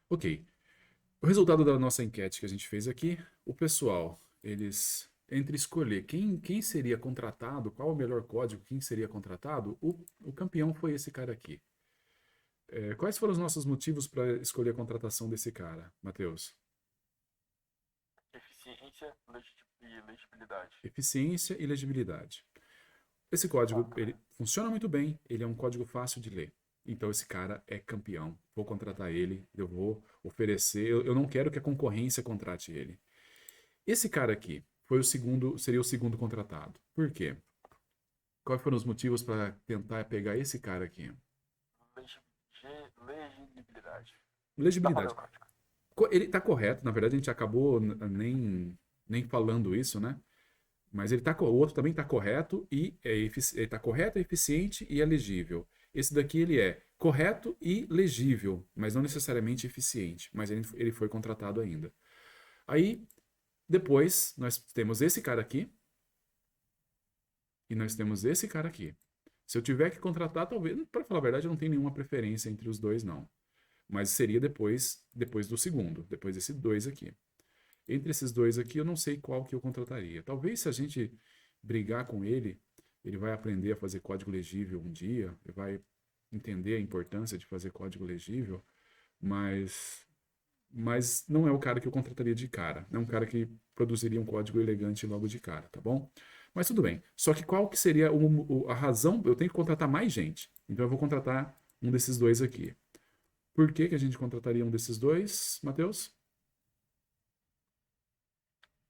Ok. O resultado da nossa enquete que a gente fez aqui, o pessoal, eles, entre escolher quem seria contratado, qual o melhor código, quem seria contratado, o campeão foi esse cara aqui. Quais foram os nossos motivos para escolher a contratação desse cara, Matheus? Eficiência e legibilidade. Eficiência e legibilidade. Esse código, Fato, ele né? funciona muito bem, ele é um código fácil de ler. Então esse cara é campeão. Vou contratar ele, eu vou oferecer, eu não quero que a concorrência contrate ele. Esse cara aqui foi o segundo, seria o segundo contratado. Por quê? Quais foram os motivos para tentar pegar esse cara aqui? Legibilidade. Dá pra ler Legibilidade. o código. Ele está correto, na verdade a gente acabou nem falando isso, né? Mas o outro também está correto e ele tá correto, é eficiente e é legível. Esse daqui ele é correto e legível, mas não necessariamente eficiente. Mas ele foi contratado ainda. Aí, depois, nós temos esse cara aqui e nós temos esse cara aqui. Se eu tiver que contratar, talvez, para falar a verdade, eu não tenho nenhuma preferência entre os dois, não. Mas seria depois do segundo, depois desses dois aqui. Entre esses dois aqui, eu não sei qual que eu contrataria. Talvez se a gente brigar com ele, ele vai aprender a fazer código legível um dia, ele vai entender a importância de fazer código legível, mas, mas não é o cara que eu contrataria de cara. Não é um cara que produziria um código elegante logo de cara, tá bom? Mas tudo bem. Só que qual que seria a razão? Eu tenho que contratar mais gente. Então eu vou contratar um desses dois aqui. Por que, que a gente contrataria um desses dois, Matheus?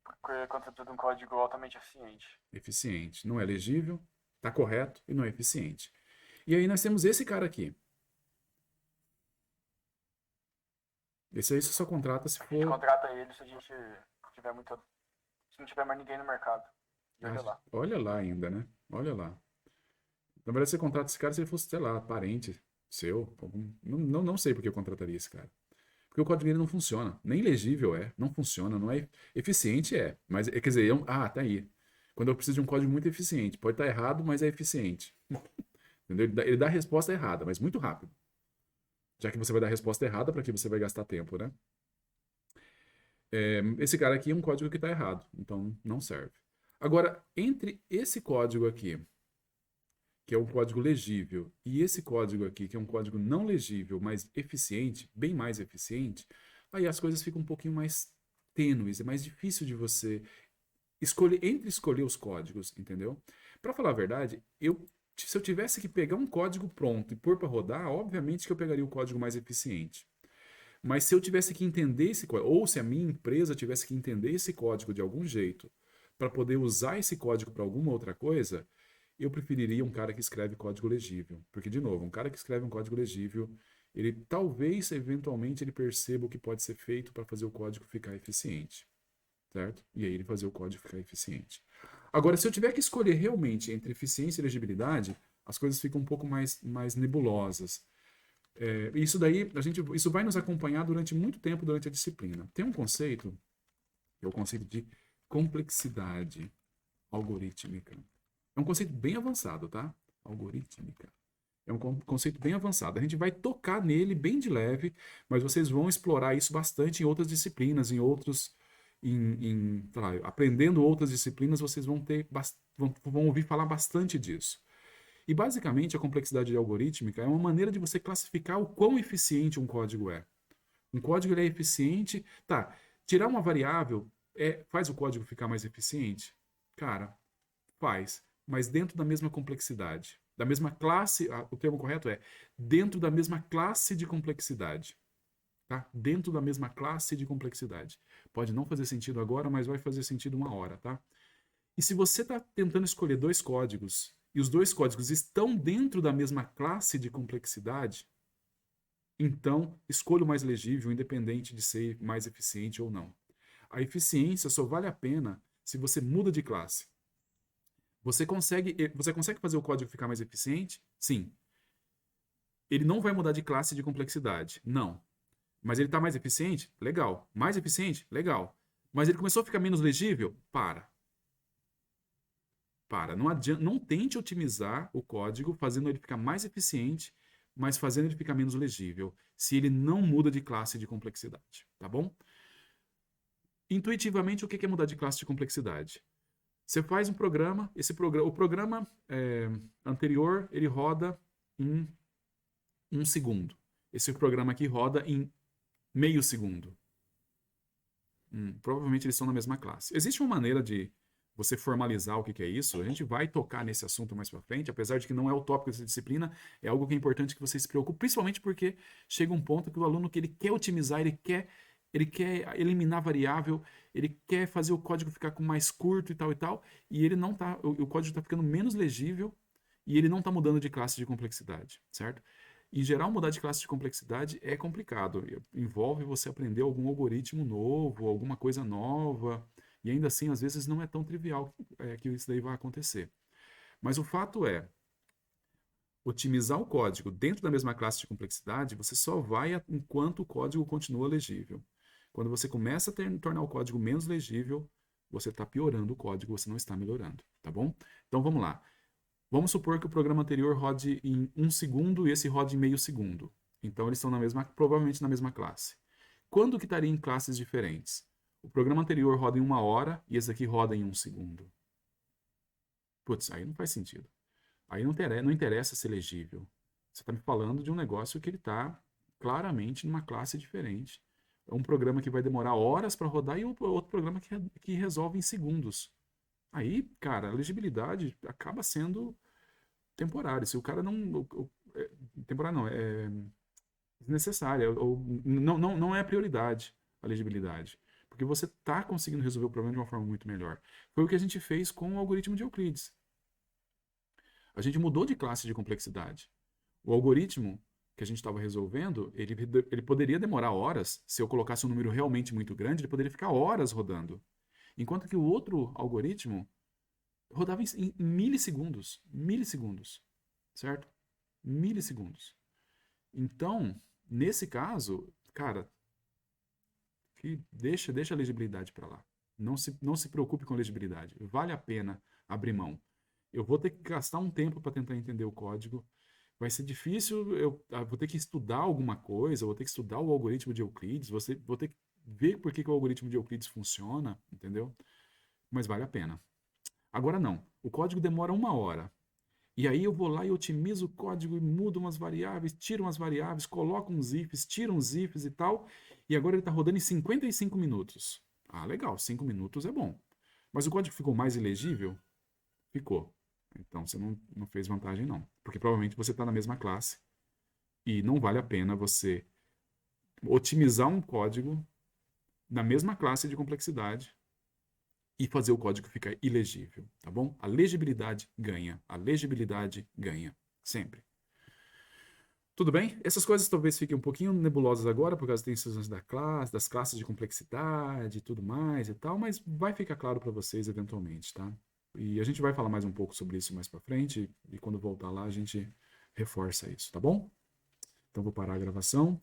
Porque conta de um código altamente eficiente. Eficiente. Não é legível, está correto e não é eficiente. E aí nós temos esse cara aqui. Esse aí você só contrata se A gente for. contrata ele se a gente tiver muito. Se não tiver mais ninguém no mercado. E Ah, olha lá. olha lá ainda, né? Olha lá. Na verdade, você contrata esse cara se ele fosse, sei lá, parente seu. Não sei por que eu contrataria esse cara. Porque o código dele não funciona. Nem legível é. Não funciona. Não é eficiente, é. Mas, quer dizer, tá aí. Quando eu preciso de um código muito eficiente. Pode estar errado, mas é eficiente. Entendeu? Ele dá a resposta errada, mas muito rápido. Já que você vai dar a resposta errada, para que você vai gastar tempo, né? Esse cara aqui é um código que está errado, então não serve. Agora, entre esse código aqui, que é um código legível, e esse código aqui, que é um código não legível, mas eficiente, bem mais eficiente, aí as coisas ficam um pouquinho mais tênues, é mais difícil de você escolher os códigos, entendeu? Para falar a verdade, se eu tivesse que pegar um código pronto e pôr para rodar, obviamente que eu pegaria o código mais eficiente. Mas se eu tivesse que entender esse código, ou se a minha empresa tivesse que entender esse código de algum jeito, para poder usar esse código para alguma outra coisa, eu preferiria um cara que escreve código legível. Porque, de novo, um cara que escreve um código legível, ele talvez, eventualmente, ele perceba o que pode ser feito para fazer o código ficar eficiente, certo? E aí ele fazer o código ficar eficiente. Agora, se eu tiver que escolher realmente entre eficiência e legibilidade, as coisas ficam um pouco mais nebulosas. Isso vai nos acompanhar durante muito tempo durante a disciplina. Tem um conceito, que é o conceito de complexidade algorítmica. É um conceito bem avançado, tá? Algorítmica. É um conceito bem avançado. A gente vai tocar nele bem de leve, mas vocês vão explorar isso bastante em outras disciplinas, sei lá, aprendendo outras disciplinas, vocês vão ouvir falar bastante disso. E basicamente a complexidade algorítmica é uma maneira de você classificar o quão eficiente um código é. Um código ele é eficiente, tá? Tirar uma variável faz o código ficar mais eficiente? Cara, faz, mas dentro da mesma complexidade, da mesma classe, o termo correto é dentro da mesma classe de complexidade, tá? Dentro da mesma classe de complexidade. Pode não fazer sentido agora, mas vai fazer sentido uma hora, tá? E se você está tentando escolher dois códigos e os dois códigos estão dentro da mesma classe de complexidade, então escolha o mais legível, independente de ser mais eficiente ou não. A eficiência só vale a pena se você muda de classe. Você consegue fazer o código ficar mais eficiente? Sim. Ele não vai mudar de classe de complexidade. Não. Mas ele está mais eficiente? Legal. Mais eficiente? Legal. Mas ele começou a ficar menos legível? Para. Não tente otimizar o código fazendo ele ficar mais eficiente mas fazendo ele ficar menos legível, se ele não muda de classe de complexidade, tá bom? Intuitivamente, o que é mudar de classe de complexidade? Você faz um programa, o programa anterior, ele roda em 1 segundo. Esse programa aqui roda em meio segundo. Provavelmente eles estão na mesma classe. Existe uma maneira de você formalizar o que é isso? A gente vai tocar nesse assunto mais para frente, apesar de que não é o tópico dessa disciplina, é algo que é importante que você se preocupe, principalmente porque chega um ponto que o aluno que ele quer otimizar, ele quer eliminar variável, ele quer fazer o código ficar com mais curto e tal, e ele não tá, o código está ficando menos legível e ele não está mudando de classe de complexidade, certo? Em geral, mudar de classe de complexidade é complicado. Envolve você aprender algum algoritmo novo, alguma coisa nova, e ainda assim, às vezes, não é tão trivial que isso daí vai acontecer. Mas o fato é, otimizar o código dentro da mesma classe de complexidade, você só vai enquanto o código continua legível. Quando você começa a tornar o código menos legível, você está piorando o código, você não está melhorando, tá bom? Então vamos lá. Vamos supor que o programa anterior rode em 1 segundo e esse rode em meio segundo. Então eles estão provavelmente na mesma classe. Quando que estaria em classes diferentes? O programa anterior roda em 1 hora e esse aqui roda em 1 segundo. Putz, aí não faz sentido. Aí não interessa ser legível. Você está me falando de um negócio que ele está claramente numa classe diferente. É um programa que vai demorar horas para rodar e outro programa que resolve em segundos. Aí, cara, a legibilidade acaba sendo temporária. Se o cara não. Temporária não, é desnecessária. Ou, não é a prioridade a legibilidade. Porque você está conseguindo resolver o problema de uma forma muito melhor. Foi o que a gente fez com o algoritmo de Euclides. A gente mudou de classe de complexidade. O algoritmo que a gente estava resolvendo, ele poderia demorar horas. Se eu colocasse um número realmente muito grande, ele poderia ficar horas rodando. Enquanto que o outro algoritmo rodava em milissegundos. Milissegundos. Certo? Milissegundos. Então, nesse caso, cara, que deixa a legibilidade para lá. Não se preocupe com a legibilidade. Vale a pena abrir mão. Eu vou ter que gastar um tempo para tentar entender o código. Vai ser difícil, eu vou ter que estudar alguma coisa, vou ter que estudar o algoritmo de Euclides, vou ter que ver por que o algoritmo de Euclides funciona, entendeu? Mas vale a pena. Agora não, o código demora 1 hora. E aí eu vou lá e otimizo o código e mudo umas variáveis, tiro umas variáveis, coloco uns ifs, tiro uns ifs e tal. E agora ele está rodando em 55 minutos. Ah, legal, 5 minutos é bom. Mas o código ficou mais ilegível? Ficou. Então você não fez vantagem não. Porque provavelmente você está na mesma classe. E não vale a pena você otimizar um código na mesma classe de complexidade e fazer o código ficar ilegível, tá bom? A legibilidade ganha. A legibilidade ganha. Sempre. Tudo bem? Essas coisas talvez fiquem um pouquinho nebulosas agora, por causa das decisões das classes de complexidade e tudo mais e tal, mas vai ficar claro para vocês eventualmente, tá? E a gente vai falar mais um pouco sobre isso mais para frente, e quando voltar lá a gente reforça isso, tá bom? Então vou parar a gravação.